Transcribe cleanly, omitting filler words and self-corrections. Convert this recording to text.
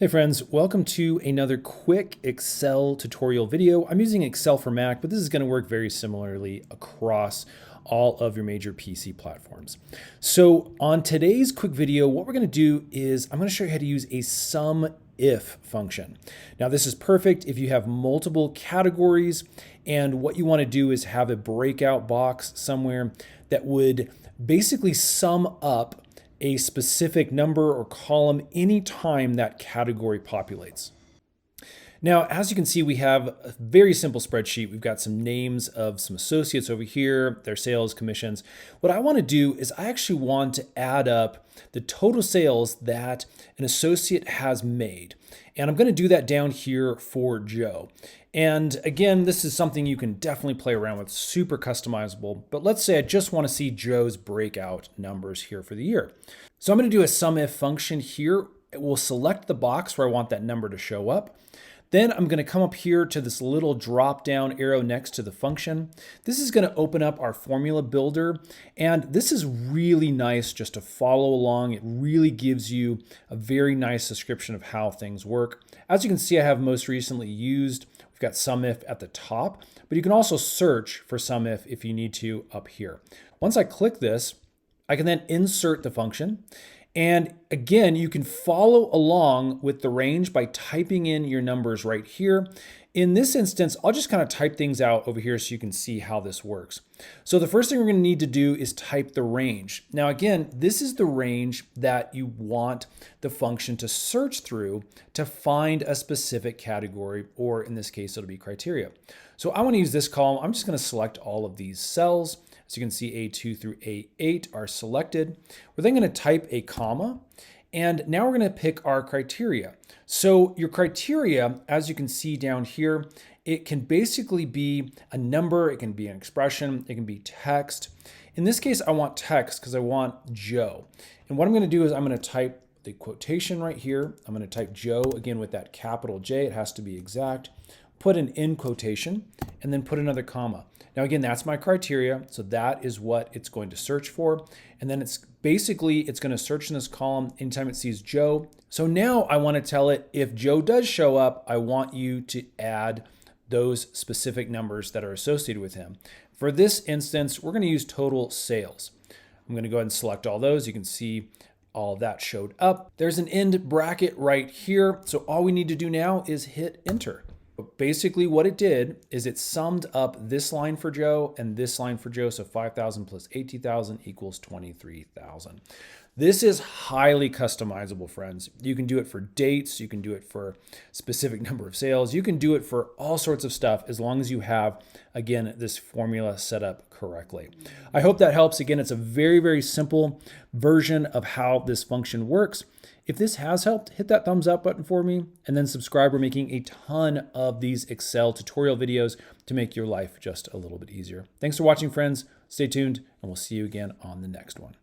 Hey friends, welcome to another quick Excel tutorial video. I'm using Excel for Mac, but this is going to work very similarly across all of your major PC platforms. So on today's quick video, what we're going to do is I'm going to show you how to use a SUMIF function. Now this is perfect if you have multiple categories and what you want to do is have a breakout box somewhere that would basically sum up a specific number or column anytime that category populates. Now, as you can see, we have a very simple spreadsheet. We've got some names of some associates over here, their sales, commissions. What I want to do is I actually want to add up the total sales that an associate has made. And I'm going to do that down here for Joe. And again, this is something you can definitely play around with, super customizable. But let's say I just want to see Joe's breakout numbers here for the year. So I'm going to do a SUMIF function here. It will select the box where I want that number to show up. Then I'm going to come up here to this little drop down arrow next to the function. This is going to open up our formula builder. And this is really nice just to follow along. It really gives you a very nice description of how things work. As you can see, I have most recently used, we've got SUMIF at the top, but you can also search for SUMIF if you need to up here. Once I click this, I can then insert the function. And again, you can follow along with the range by typing in your numbers right here. In this instance, I'll just kind of type things out over here so you can see how this works. So the first thing we're going to need to do is type the range. Now again, this is the range that you want the function to search through to find a specific category, or in this case, it'll be criteria. So I want to use this column. I'm just going to select all of these cells. As you can see, A2 through A8 are selected. We're then going to type a comma, and now we're going to pick our criteria. So your criteria, as you can see down here, it can basically be a number, it can be an expression, it can be text. In this case, I want text because I want Joe. And what I'm going to do is I'm going to type the quotation right here. I'm going to type Joe, again with that capital J, it has to be exact. Put an in quotation, and then put another comma. Now again, that's my criteria, so that is what it's going to search for. And then it's going to search in this column anytime it sees Joe. So now I want to tell it, if Joe does show up, I want you to add those specific numbers that are associated with him. For this instance, we're going to use total sales. I'm going to go ahead and select all those. You can see all of that showed up. There's an end bracket right here. So all we need to do now is hit enter. Basically what it did is it summed up this line for Joe and this line for Joe. So 5,000 plus 18,000 equals 23,000. This is highly customizable, friends. You can do it for dates. You can do it for specific number of sales. You can do it for all sorts of stuff as long as you have, again, this formula set up correctly. I hope that helps. Again, it's a very, very simple version of how this function works. If this has helped, hit that thumbs up button for me and then subscribe. We're making a ton of these Excel tutorial videos to make your life just a little bit easier. Thanks for watching, friends. Stay tuned, and we'll see you again on the next one.